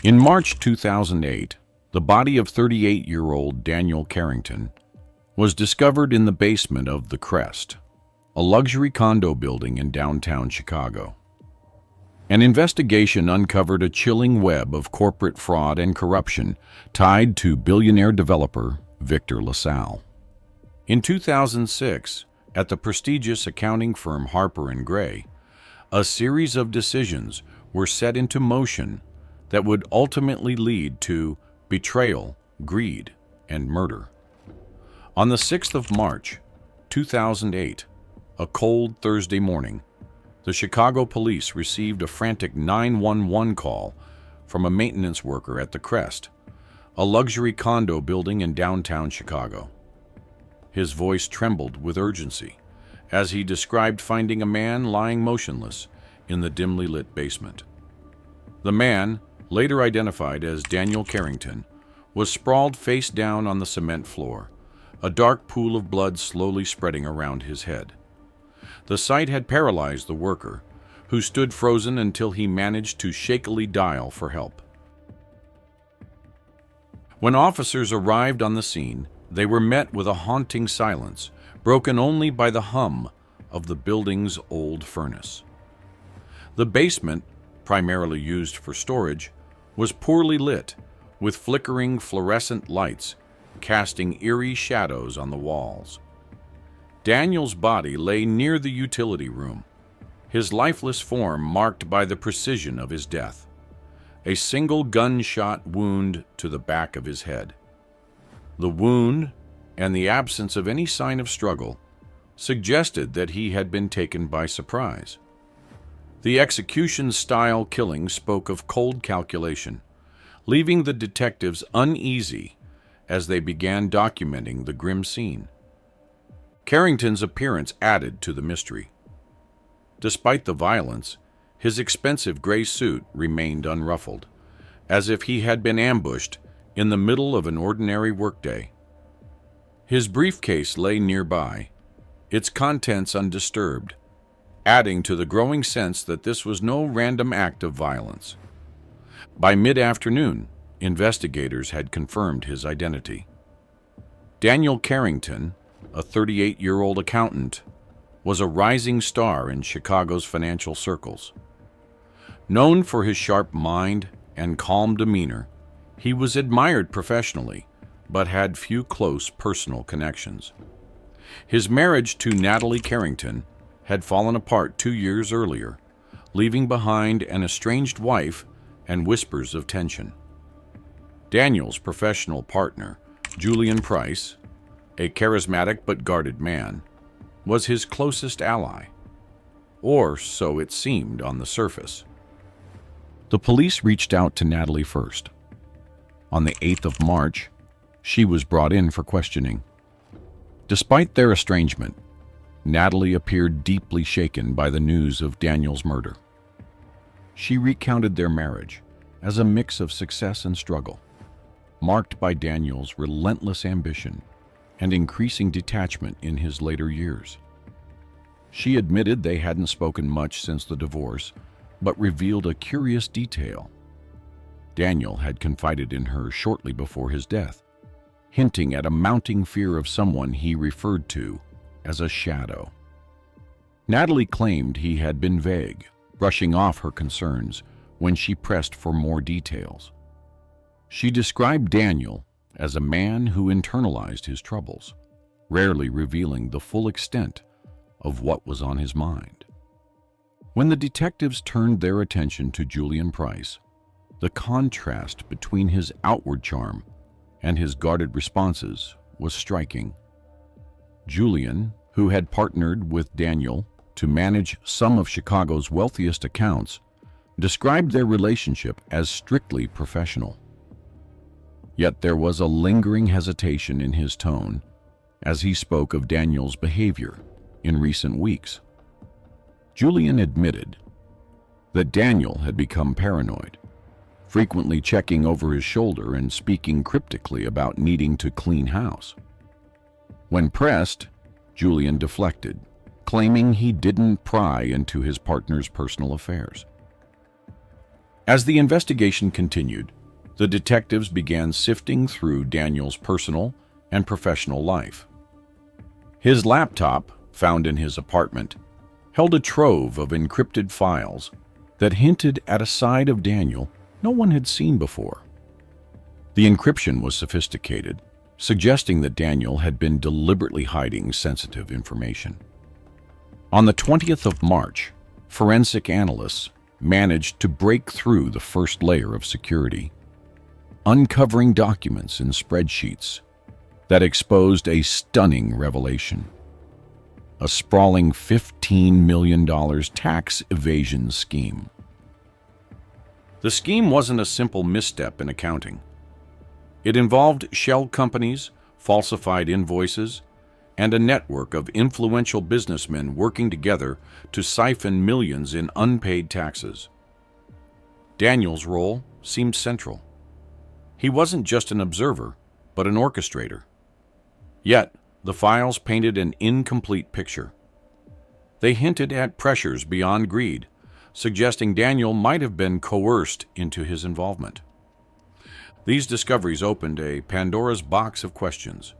In March 2008, the body of 38-year-old Daniel Carrington was discovered in the basement of The Crest, a luxury condo building in downtown Chicago. An investigation uncovered a chilling web of corporate fraud and corruption tied to billionaire developer Victor LaSalle. In 2006, at the prestigious accounting firm Harper & Gray, a series of decisions were set into motion that would ultimately lead to betrayal, greed, and murder. On the 6th of March, 2008, a cold Thursday morning, the Chicago police received a frantic 911 call from a maintenance worker at The Crest, a luxury condo building in downtown Chicago. His voice trembled with urgency as he described finding a man lying motionless in the dimly lit basement. The man, later identified as Daniel Carrington, was sprawled face down on the cement floor, a dark pool of blood slowly spreading around his head. The sight had paralyzed the worker, who stood frozen until he managed to shakily dial for help. When officers arrived on the scene, they were met with a haunting silence, broken only by the hum of the building's old furnace. The basement, primarily used for storage, was poorly lit, with flickering fluorescent lights casting eerie shadows on the walls. Daniel's body lay near the utility room, his lifeless form marked by the precision of his death, a single gunshot wound to the back of his head. The wound and the absence of any sign of struggle suggested that he had been taken by surprise. The execution-style killing spoke of cold calculation, leaving the detectives uneasy as they began documenting the grim scene. Carrington's appearance added to the mystery. Despite the violence, his expensive gray suit remained unruffled, as if he had been ambushed in the middle of an ordinary workday. His briefcase lay nearby, its contents undisturbed, adding to the growing sense that this was no random act of violence. By mid-afternoon, investigators had confirmed his identity. Daniel Carrington, a 38-year-old accountant, was a rising star in Chicago's financial circles. Known for his sharp mind and calm demeanor, he was admired professionally, but had few close personal connections. His marriage to Natalie Carrington had fallen apart 2 years earlier, leaving behind an estranged wife and whispers of tension. Daniel's professional partner, Julian Price, a charismatic but guarded man, was his closest ally, or so it seemed on the surface. The police reached out to Natalie first. On the 8th of March, she was brought in for questioning. Despite their estrangement, Natalie appeared deeply shaken by the news of Daniel's murder. She recounted their marriage as a mix of success and struggle, marked by Daniel's relentless ambition and increasing detachment in his later years. She admitted they hadn't spoken much since the divorce, but revealed a curious detail. Daniel had confided in her shortly before his death, hinting at a mounting fear of someone he referred to as a shadow. Natalie claimed he had been vague, brushing off her concerns when she pressed for more details. She described Daniel as a man who internalized his troubles, rarely revealing the full extent of what was on his mind. When the detectives turned their attention to Julian Price, the contrast between his outward charm and his guarded responses was striking. Julian, who had partnered with Daniel to manage some of Chicago's wealthiest accounts, described their relationship as strictly professional. Yet there was a lingering hesitation in his tone as he spoke of Daniel's behavior in recent weeks. Julian admitted that Daniel had become paranoid, frequently checking over his shoulder and speaking cryptically about needing to clean house. When pressed, Julian deflected, claiming he didn't pry into his partner's personal affairs. As the investigation continued, the detectives began sifting through Daniel's personal and professional life. His laptop, found in his apartment, held a trove of encrypted files that hinted at a side of Daniel no one had seen before. The encryption was sophisticated, suggesting that Daniel had been deliberately hiding sensitive information. On the 20th of March, forensic analysts managed to break through the first layer of security, uncovering documents and spreadsheets that exposed a stunning revelation: a sprawling $15 million tax evasion scheme. The scheme wasn't a simple misstep in accounting. It involved shell companies, falsified invoices, and a network of influential businessmen working together to siphon millions in unpaid taxes. Daniel's role seemed central. He wasn't just an observer, but an orchestrator. Yet, the files painted an incomplete picture. They hinted at pressures beyond greed, suggesting Daniel might have been coerced into his involvement. These discoveries opened a Pandora's box of questions.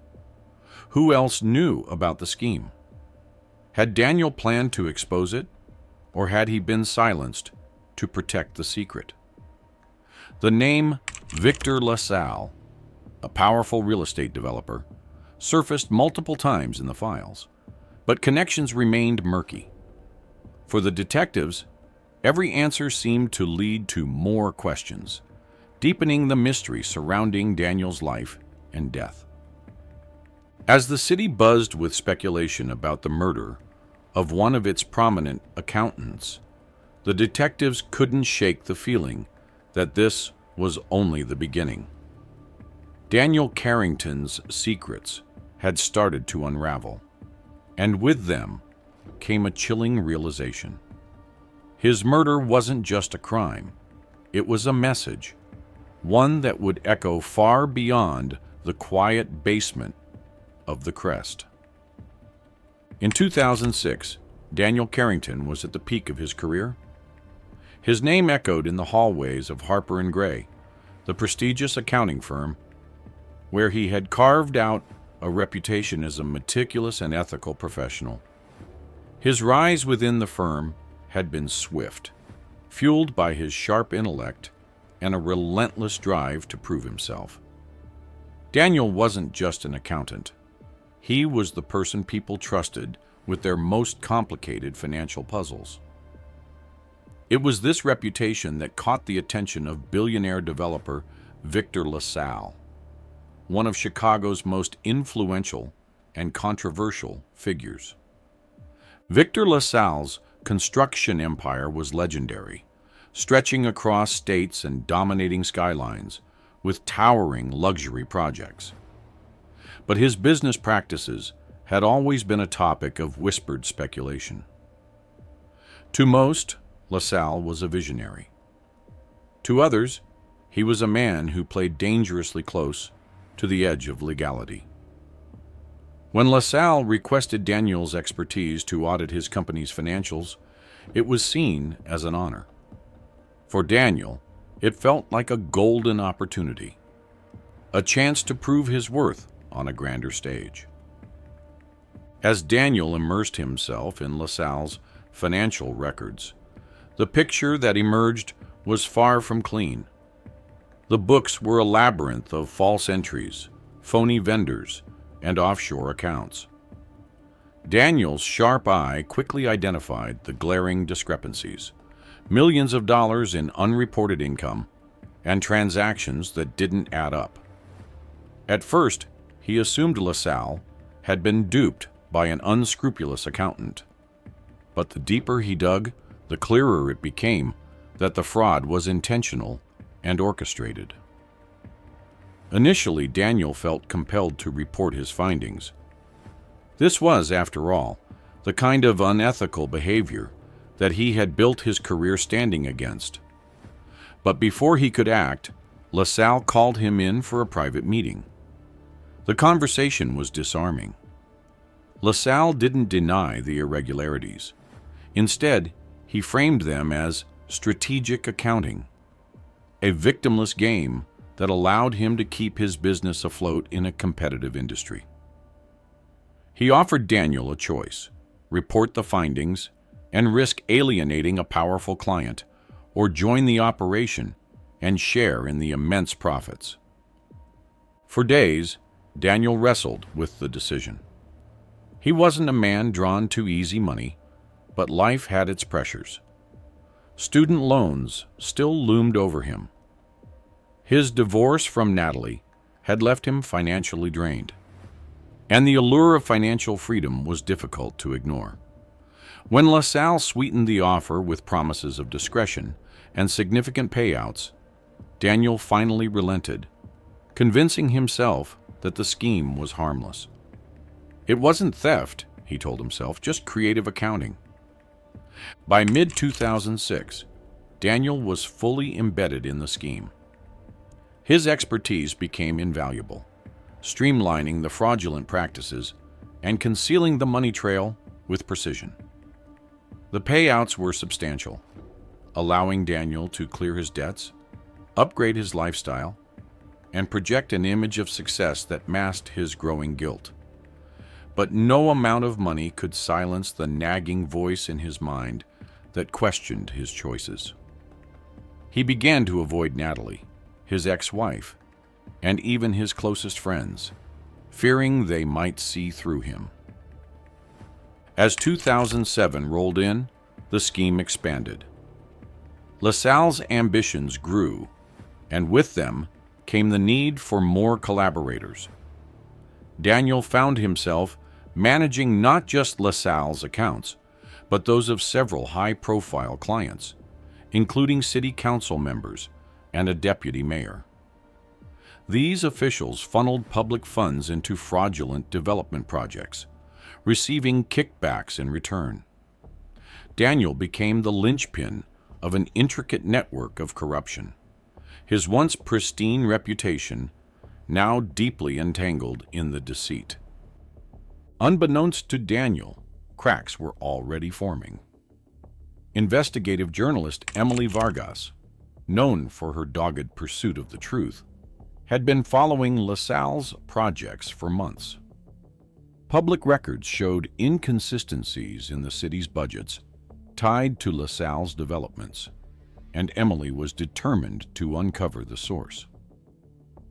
Who else knew about the scheme? Had Daniel planned to expose it, or had he been silenced to protect the secret? The name Victor LaSalle, a powerful real estate developer, surfaced multiple times in the files, but connections remained murky. For the detectives, every answer seemed to lead to more questions, deepening the mystery surrounding Daniel's life and death. As the city buzzed with speculation about the murder of one of its prominent accountants, the detectives couldn't shake the feeling that this was only the beginning. Daniel Carrington's secrets had started to unravel, and with them came a chilling realization. His murder wasn't just a crime, it was a message, one that would echo far beyond the quiet basement of the Crest. In 2006, Daniel Carrington was at the peak of his career. His name echoed in the hallways of Harper & Gray, the prestigious accounting firm, where he had carved out a reputation as a meticulous and ethical professional. His rise within the firm had been swift, fueled by his sharp intellect and a relentless drive to prove himself. Daniel wasn't just an accountant. He was the person people trusted with their most complicated financial puzzles. It was this reputation that caught the attention of billionaire developer Victor LaSalle, one of Chicago's most influential and controversial figures. Victor LaSalle's construction empire was legendary, stretching across states and dominating skylines with towering luxury projects. But his business practices had always been a topic of whispered speculation. To most, LaSalle was a visionary. To others, he was a man who played dangerously close to the edge of legality. When LaSalle requested Daniel's expertise to audit his company's financials, it was seen as an honor. For Daniel, it felt like a golden opportunity, a chance to prove his worth on a grander stage. As Daniel immersed himself in LaSalle's financial records, the picture that emerged was far from clean. The books were a labyrinth of false entries, phony vendors, and offshore accounts. Daniel's sharp eye quickly identified the glaring discrepancies: millions of dollars in unreported income and transactions that didn't add up. At first, he assumed LaSalle had been duped by an unscrupulous accountant. But the deeper he dug, the clearer it became that the fraud was intentional and orchestrated. Initially, Daniel felt compelled to report his findings. This was, after all, the kind of unethical behavior that he had built his career standing against. But before he could act, LaSalle called him in for a private meeting. The conversation was disarming. LaSalle didn't deny the irregularities. Instead, he framed them as strategic accounting, a victimless game that allowed him to keep his business afloat in a competitive industry. He offered Daniel a choice: report the findings and risk alienating a powerful client, or join the operation and share in the immense profits. For days, Daniel wrestled with the decision. He wasn't a man drawn to easy money, but life had its pressures. Student loans still loomed over him. His divorce from Natalie had left him financially drained, and the allure of financial freedom was difficult to ignore. When LaSalle sweetened the offer with promises of discretion and significant payouts, Daniel finally relented, convincing himself that the scheme was harmless. It wasn't theft, he told himself, just creative accounting. By mid-2006, Daniel was fully embedded in the scheme. His expertise became invaluable, streamlining the fraudulent practices and concealing the money trail with precision. The payouts were substantial, allowing Daniel to clear his debts, upgrade his lifestyle, and project an image of success that masked his growing guilt. But no amount of money could silence the nagging voice in his mind that questioned his choices. He began to avoid Natalie, his ex-wife, and even his closest friends, fearing they might see through him. As 2007 rolled in, the scheme expanded. LaSalle's ambitions grew, and with them came the need for more collaborators. Daniel found himself managing not just LaSalle's accounts, but those of several high-profile clients, including city council members and a deputy mayor. These officials funneled public funds into fraudulent development projects, receiving kickbacks in return. Daniel became the linchpin of an intricate network of corruption, his once pristine reputation now deeply entangled in the deceit. Unbeknownst to Daniel, cracks were already forming. Investigative journalist Emily Vargas, known for her dogged pursuit of the truth, had been following LaSalle's projects for months. Public records showed inconsistencies in the city's budgets tied to LaSalle's developments, and Emily was determined to uncover the source.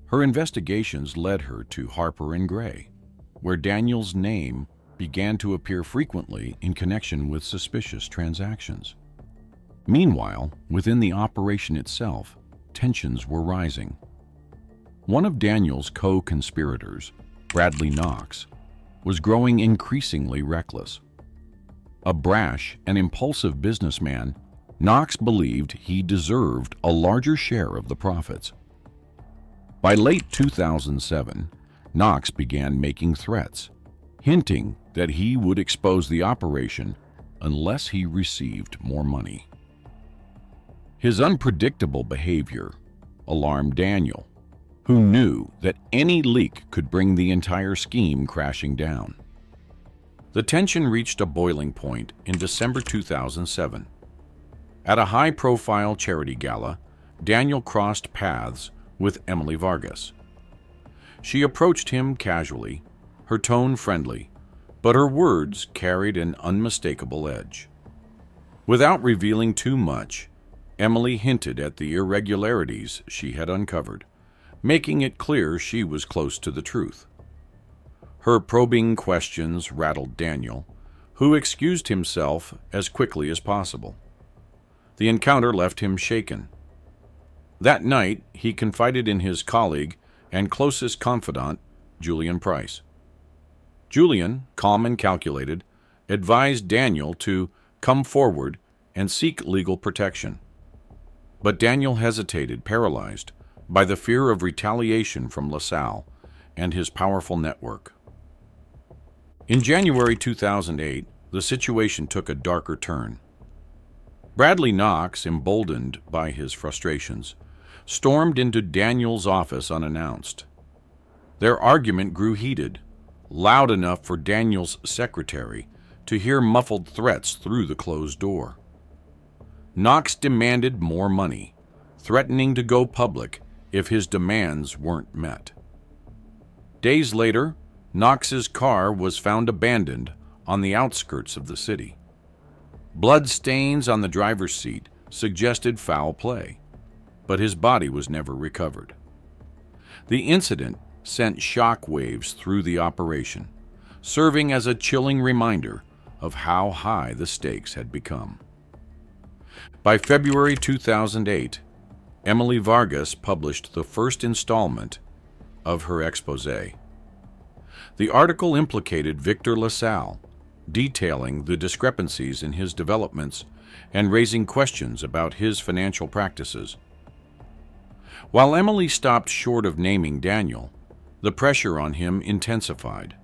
Her investigations led her to Harper & Gray, where Daniel's name began to appear frequently in connection with suspicious transactions. Meanwhile, within the operation itself, tensions were rising. One of Daniel's co-conspirators, Bradley Knox, was growing increasingly reckless. A brash and impulsive businessman, Knox believed he deserved a larger share of the profits. By late 2007, Knox began making threats, hinting that he would expose the operation unless he received more money. His unpredictable behavior alarmed Daniel, who knew that any leak could bring the entire scheme crashing down. The tension reached a boiling point in December 2007. At a high-profile charity gala, Daniel crossed paths with Emily Vargas. She approached him casually, her tone friendly, but her words carried an unmistakable edge. Without revealing too much, Emily hinted at the irregularities she had uncovered, making it clear she was close to the truth. Her probing questions rattled Daniel, who excused himself as quickly as possible. The encounter left him shaken. That night, he confided in his colleague and closest confidant, Julian Price. Julian, calm and calculated, advised Daniel to come forward and seek legal protection. But Daniel hesitated, paralyzed by the fear of retaliation from LaSalle and his powerful network. In January 2008, the situation took a darker turn. Bradley Knox, emboldened by his frustrations, stormed into Daniel's office unannounced. Their argument grew heated, loud enough for Daniel's secretary to hear muffled threats through the closed door. Knox demanded more money, threatening to go public if his demands weren't met. Days later, Knox's car was found abandoned on the outskirts of the city. Blood stains on the driver's seat suggested foul play, but his body was never recovered. The incident sent shock waves through the operation, serving as a chilling reminder of how high the stakes had become. By February 2008, Emily Vargas published the first installment of her exposé. The article implicated Victor LaSalle, detailing the discrepancies in his developments and raising questions about his financial practices. While Emily stopped short of naming Daniel, the pressure on him intensified.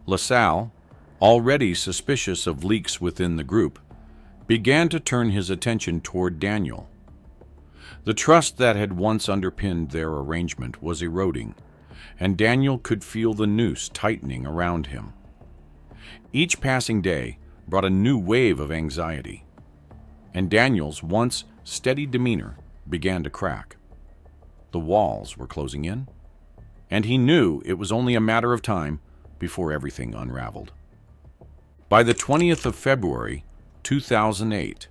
LaSalle, already suspicious of leaks within the group, began to turn his attention toward Daniel. The trust that had once underpinned their arrangement was eroding, and Daniel could feel the noose tightening around him. Each passing day brought a new wave of anxiety, and Daniel's once steady demeanor began to crack. The walls were closing in, and he knew it was only a matter of time before everything unraveled. By the 20th of February, 2008,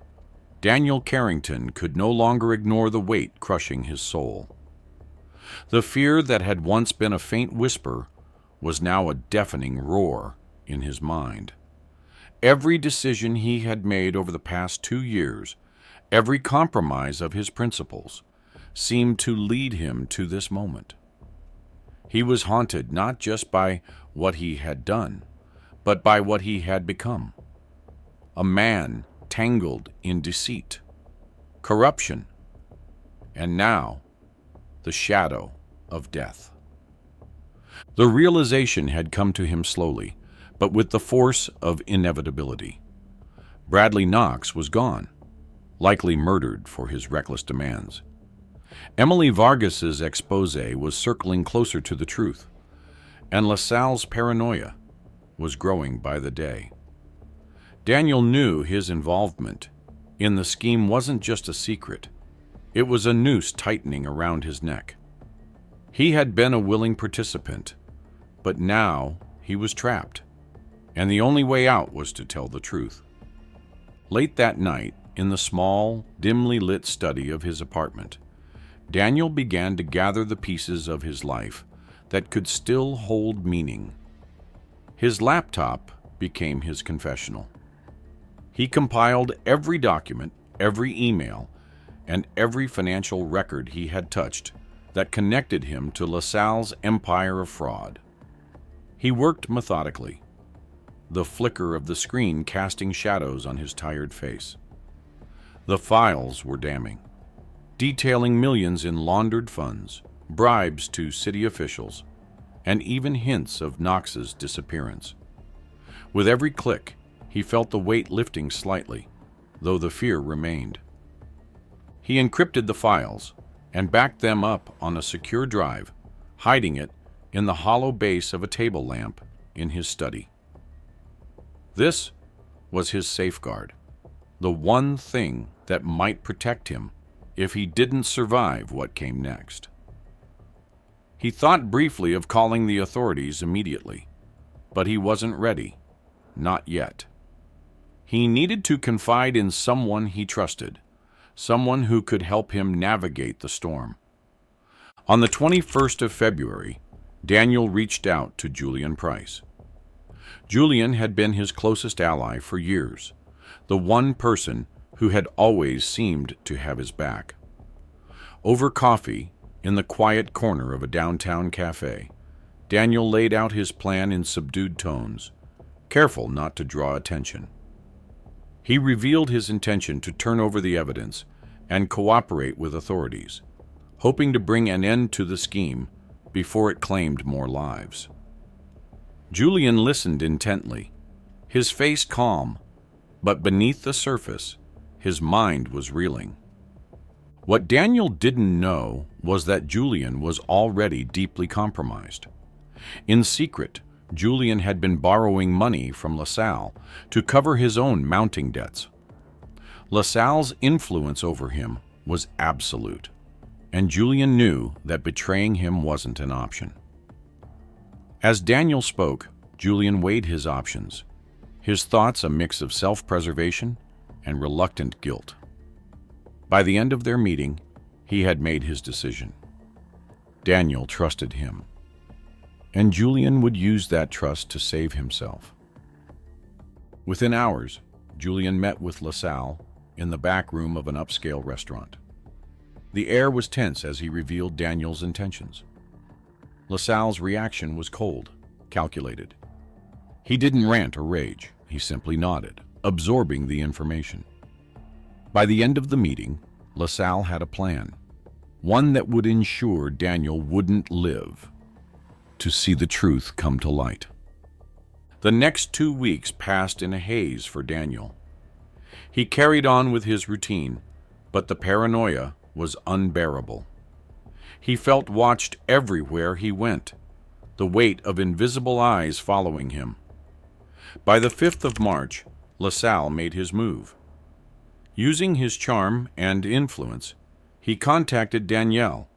Daniel Carrington could no longer ignore the weight crushing his soul. The fear that had once been a faint whisper was now a deafening roar in his mind. Every decision he had made over the past 2 years, every compromise of his principles, seemed to lead him to this moment. He was haunted not just by what he had done, but by what he had become. A man tangled in deceit, corruption, and now the shadow of death. The realization had come to him slowly, but with the force of inevitability. Bradley Knox was gone, likely murdered for his reckless demands. Emily Vargas's exposé was circling closer to the truth, and LaSalle's paranoia was growing by the day. Daniel knew his involvement in the scheme wasn't just a secret. It was a noose tightening around his neck. He had been a willing participant, but now he was trapped, and the only way out was to tell the truth. Late that night, in the small, dimly lit study of his apartment, Daniel began to gather the pieces of his life that could still hold meaning. His laptop became his confessional. He compiled every document, every email, and every financial record he had touched that connected him to LaSalle's empire of fraud. He worked methodically, the flicker of the screen casting shadows on his tired face. The files were damning, detailing millions in laundered funds, bribes to city officials, and even hints of Knox's disappearance. With every click, he felt the weight lifting slightly, though the fear remained. He encrypted the files and backed them up on a secure drive, hiding it in the hollow base of a table lamp in his study. This was his safeguard, the one thing that might protect him if he didn't survive what came next. He thought briefly of calling the authorities immediately, but he wasn't ready, not yet. He needed to confide in someone he trusted, someone who could help him navigate the storm. On the 21st of February, Daniel reached out to Julian Price. Julian had been his closest ally for years, the one person who had always seemed to have his back. Over coffee, in the quiet corner of a downtown cafe, Daniel laid out his plan in subdued tones, careful not to draw attention. He revealed his intention to turn over the evidence and cooperate with authorities, hoping to bring an end to the scheme before it claimed more lives. Julian listened intently, his face calm, but beneath the surface, his mind was reeling. What Daniel didn't know was that Julian was already deeply compromised. In secret, Julian had been borrowing money from LaSalle to cover his own mounting debts. LaSalle's influence over him was absolute, and Julian knew that betraying him wasn't an option. As Daniel spoke, Julian weighed his options, his thoughts a mix of self-preservation and reluctant guilt. By the end of their meeting, he had made his decision. Daniel trusted him, and Julian would use that trust to save himself. Within hours, Julian met with LaSalle in the back room of an upscale restaurant. The air was tense as he revealed Daniel's intentions. LaSalle's reaction was cold, calculated. He didn't rant or rage, he simply nodded, absorbing the information. By the end of the meeting, LaSalle had a plan, one that would ensure Daniel wouldn't live to see the truth come to light. The next 2 weeks passed in a haze for Daniel. He carried on with his routine, but the paranoia was unbearable. He felt watched everywhere he went, the weight of invisible eyes following him. By the 5th of March, LaSalle made his move. Using his charm and influence, he contacted Daniel,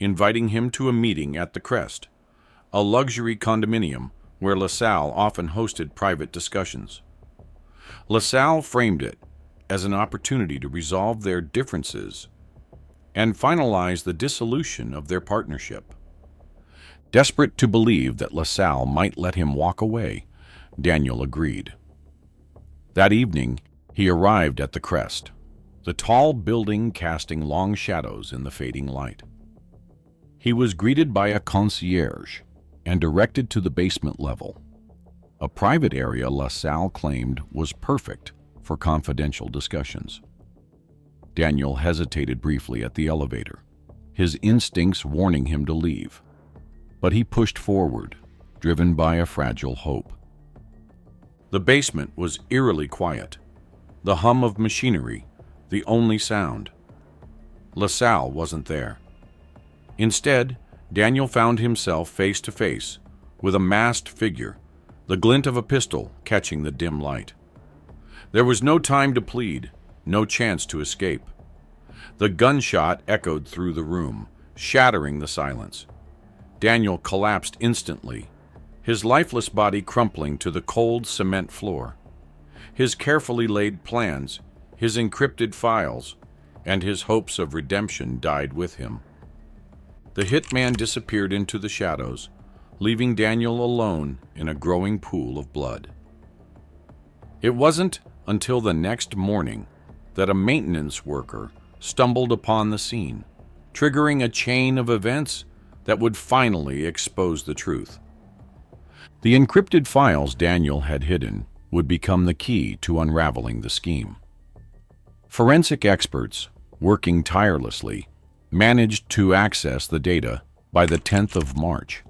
inviting him to a meeting at the Crest, a luxury condominium where LaSalle often hosted private discussions. LaSalle framed it as an opportunity to resolve their differences and finalize the dissolution of their partnership. Desperate to believe that LaSalle might let him walk away, Daniel agreed. That evening, he arrived at the Crest, the tall building casting long shadows in the fading light. He was greeted by a concierge and directed to the basement level, a private area LaSalle claimed was perfect for confidential discussions. Daniel hesitated briefly at the elevator, his instincts warning him to leave, but he pushed forward, driven by a fragile hope. The basement was eerily quiet, the hum of machinery the only sound. LaSalle wasn't there. Instead, Daniel found himself face to face with a masked figure, the glint of a pistol catching the dim light. There was no time to plead, no chance to escape. The gunshot echoed through the room, shattering the silence. Daniel collapsed instantly, his lifeless body crumpling to the cold cement floor. His carefully laid plans, his encrypted files, and his hopes of redemption died with him. The hitman disappeared into the shadows, leaving Daniel alone in a growing pool of blood. It wasn't until the next morning that a maintenance worker stumbled upon the scene, triggering a chain of events that would finally expose the truth. The encrypted files Daniel had hidden would become the key to unraveling the scheme. Forensic experts, working tirelessly, managed to access the data by the 10th of March,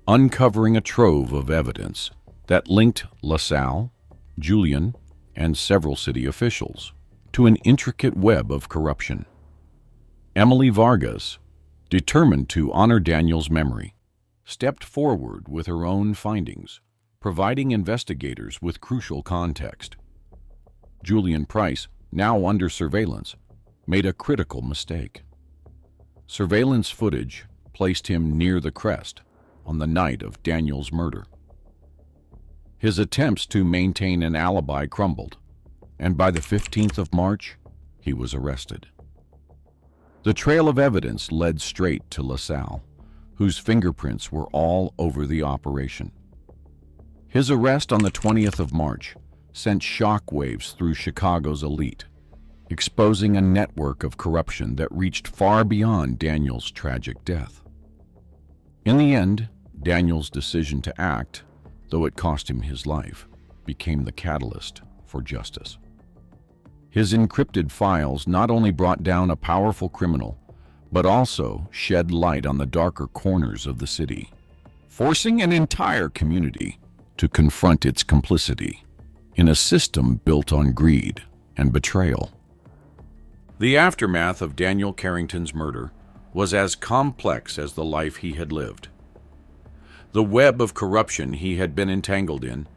uncovering a trove of evidence that linked LaSalle, Julian, and several city officials to an intricate web of corruption. Emily Vargas, determined to honor Daniel's memory, stepped forward with her own findings, providing investigators with crucial context. Julian Price, now under surveillance, made a critical mistake. Surveillance footage placed him near the Crest on the night of Daniel's murder. His attempts to maintain an alibi crumbled, and by the 15th of March, he was arrested. The trail of evidence led straight to LaSalle, whose fingerprints were all over the operation. His arrest on the 20th of March sent shockwaves through Chicago's elite, exposing a network of corruption that reached far beyond Daniel's tragic death. In the end, Daniel's decision to act, though it cost him his life, became the catalyst for justice. His encrypted files not only brought down a powerful criminal, but also shed light on the darker corners of the city, forcing an entire community to confront its complicity in a system built on greed and betrayal. The aftermath of Daniel Carrington's murder was as complex as the life he had lived. The web of corruption he had been entangled in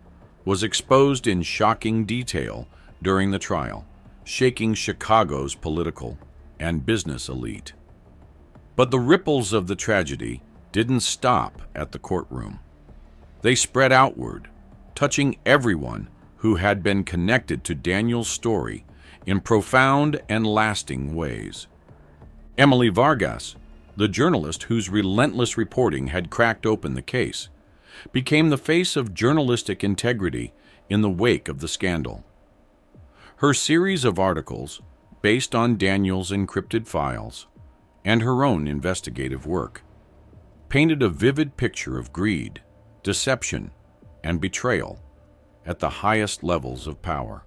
was exposed in shocking detail during the trial, shaking Chicago's political and business elite. But the ripples of the tragedy didn't stop at the courtroom. They spread outward, touching everyone who had been connected to Daniel's story in profound and lasting ways. Emily Vargas, the journalist whose relentless reporting had cracked open the case, became the face of journalistic integrity in the wake of the scandal. Her series of articles, based on Daniel's encrypted files and her own investigative work, painted a vivid picture of greed, deception, and betrayal at the highest levels of power.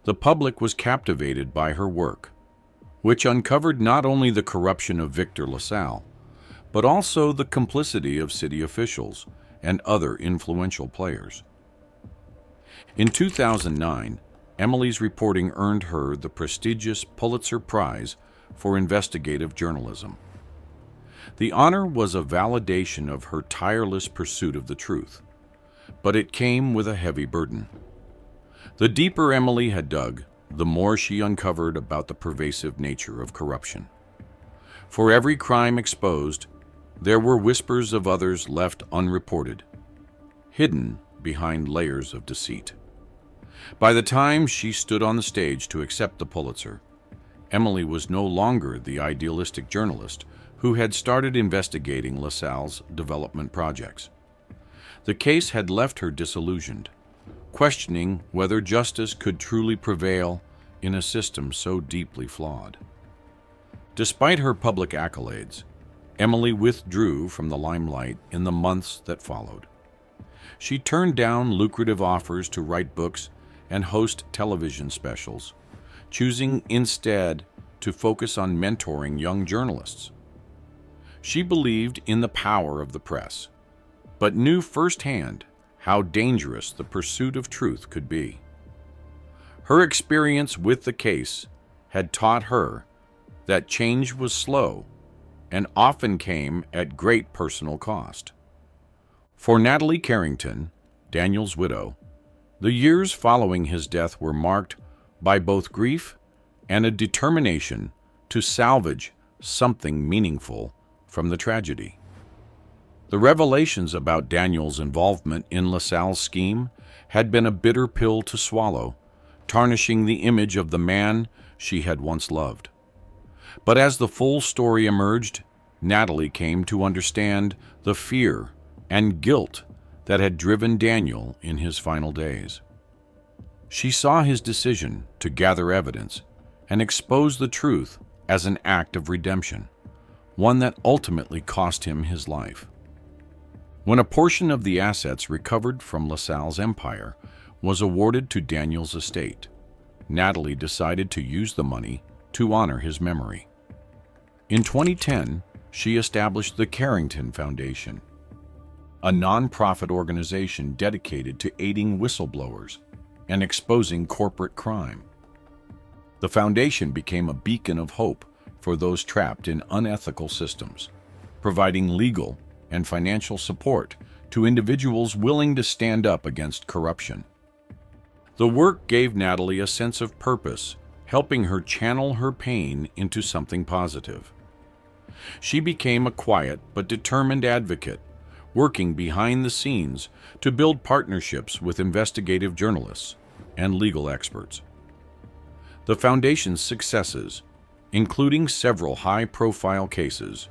The public was captivated by her work, which uncovered not only the corruption of Victor LaSalle, but also the complicity of city officials and other influential players. In 2009, Emily's reporting earned her the prestigious Pulitzer Prize for investigative journalism. The honor was a validation of her tireless pursuit of the truth, but it came with a heavy burden. The deeper Emily had dug, the more she uncovered about the pervasive nature of corruption. For every crime exposed, there were whispers of others left unreported, hidden behind layers of deceit. By the time she stood on the stage to accept the Pulitzer, Emily was no longer the idealistic journalist who had started investigating LaSalle's development projects. The case had left her disillusioned, questioning whether justice could truly prevail in a system so deeply flawed. Despite her public accolades, Emily withdrew from the limelight in the months that followed. She turned down lucrative offers to write books and host television specials, choosing instead to focus on mentoring young journalists. She believed in the power of the press, but knew firsthand how dangerous the pursuit of truth could be. Her experience with the case had taught her that change was slow and often came at great personal cost. For Natalie Carrington, Daniel's widow, the years following his death were marked by both grief and a determination to salvage something meaningful from the tragedy. The revelations about Daniel's involvement in LaSalle's scheme had been a bitter pill to swallow, tarnishing the image of the man she had once loved. But as the full story emerged, Natalie came to understand the fear and guilt that had driven Daniel in his final days. She saw his decision to gather evidence and expose the truth as an act of redemption, one that ultimately cost him his life. When a portion of the assets recovered from LaSalle's empire was awarded to Daniel's estate, Natalie decided to use the money to honor his memory. In 2010, she established the Carrington Foundation, a nonprofit organization dedicated to aiding whistleblowers and exposing corporate crime. The foundation became a beacon of hope for those trapped in unethical systems, providing legal and financial support to individuals willing to stand up against corruption. The work gave Natalie a sense of purpose, helping her channel her pain into something positive. She became a quiet but determined advocate, working behind the scenes to build partnerships with investigative journalists and legal experts. The Foundation's successes, including several high-profile cases,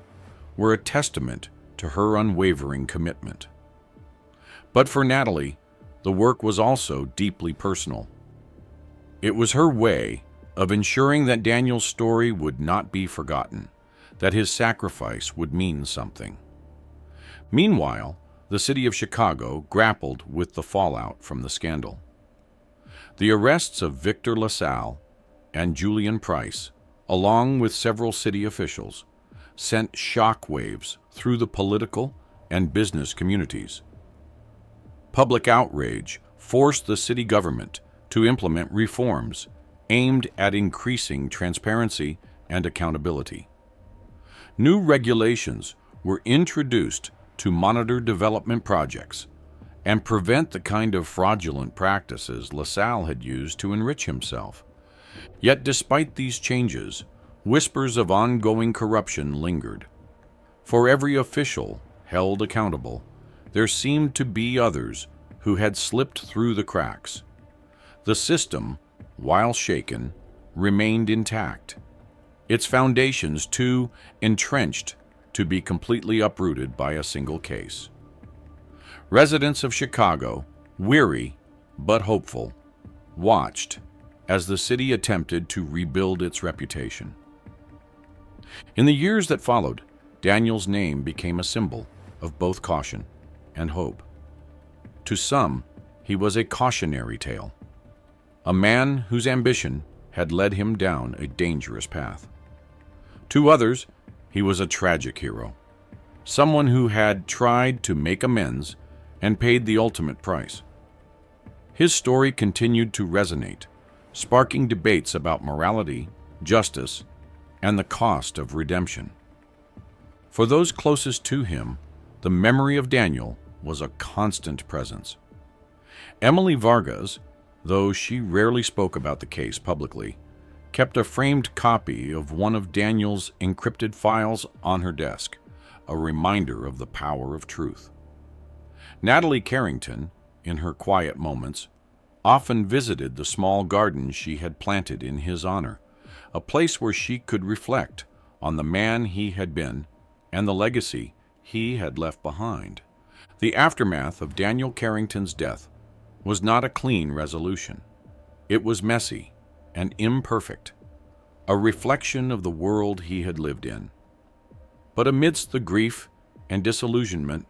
were a testament to her unwavering commitment. But for Natalie, the work was also deeply personal. It was her way of ensuring that Daniel's story would not be forgotten, that his sacrifice would mean something. Meanwhile, the city of Chicago grappled with the fallout from the scandal. The arrests of Victor LaSalle and Julian Price, along with several city officials, sent shockwaves through the political and business communities. Public outrage forced the city government to implement reforms aimed at increasing transparency and accountability. New regulations were introduced to monitor development projects and prevent the kind of fraudulent practices LaSalle had used to enrich himself. Yet despite these changes, whispers of ongoing corruption lingered. For every official held accountable, there seemed to be others who had slipped through the cracks. The system, while shaken, remained intact, its foundations too entrenched to be completely uprooted by a single case. Residents of Chicago, weary but hopeful, watched as the city attempted to rebuild its reputation. In the years that followed, Daniel's name became a symbol of both caution and hope. To some, he was a cautionary tale, a man whose ambition had led him down a dangerous path. To others, he was a tragic hero, someone who had tried to make amends and paid the ultimate price. His story continued to resonate, sparking debates about morality, justice, and the cost of redemption. For those closest to him, the memory of Daniel was a constant presence. Emily Vargas, though she rarely spoke about the case publicly, kept a framed copy of one of Daniel's encrypted files on her desk, a reminder of the power of truth. Natalie Carrington, in her quiet moments, often visited the small garden she had planted in his honor, a place where she could reflect on the man he had been and the legacy he had left behind. The aftermath of Daniel Carrington's death was not a clean resolution. It was messy and imperfect, a reflection of the world he had lived in. But amidst the grief and disillusionment,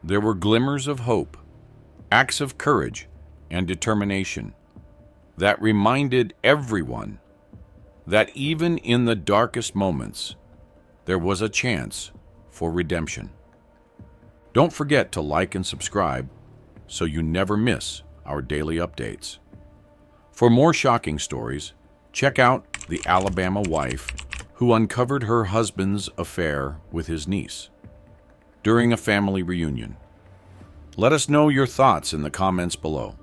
there were glimmers of hope, acts of courage and determination that reminded everyone that even in the darkest moments, there was a chance for redemption. Don't forget to like and subscribe so you never miss our daily updates. For more shocking stories, check out The Alabama Wife Who Uncovered Her Husband's Affair with His Niece during a family reunion. Let us know your thoughts in the comments below.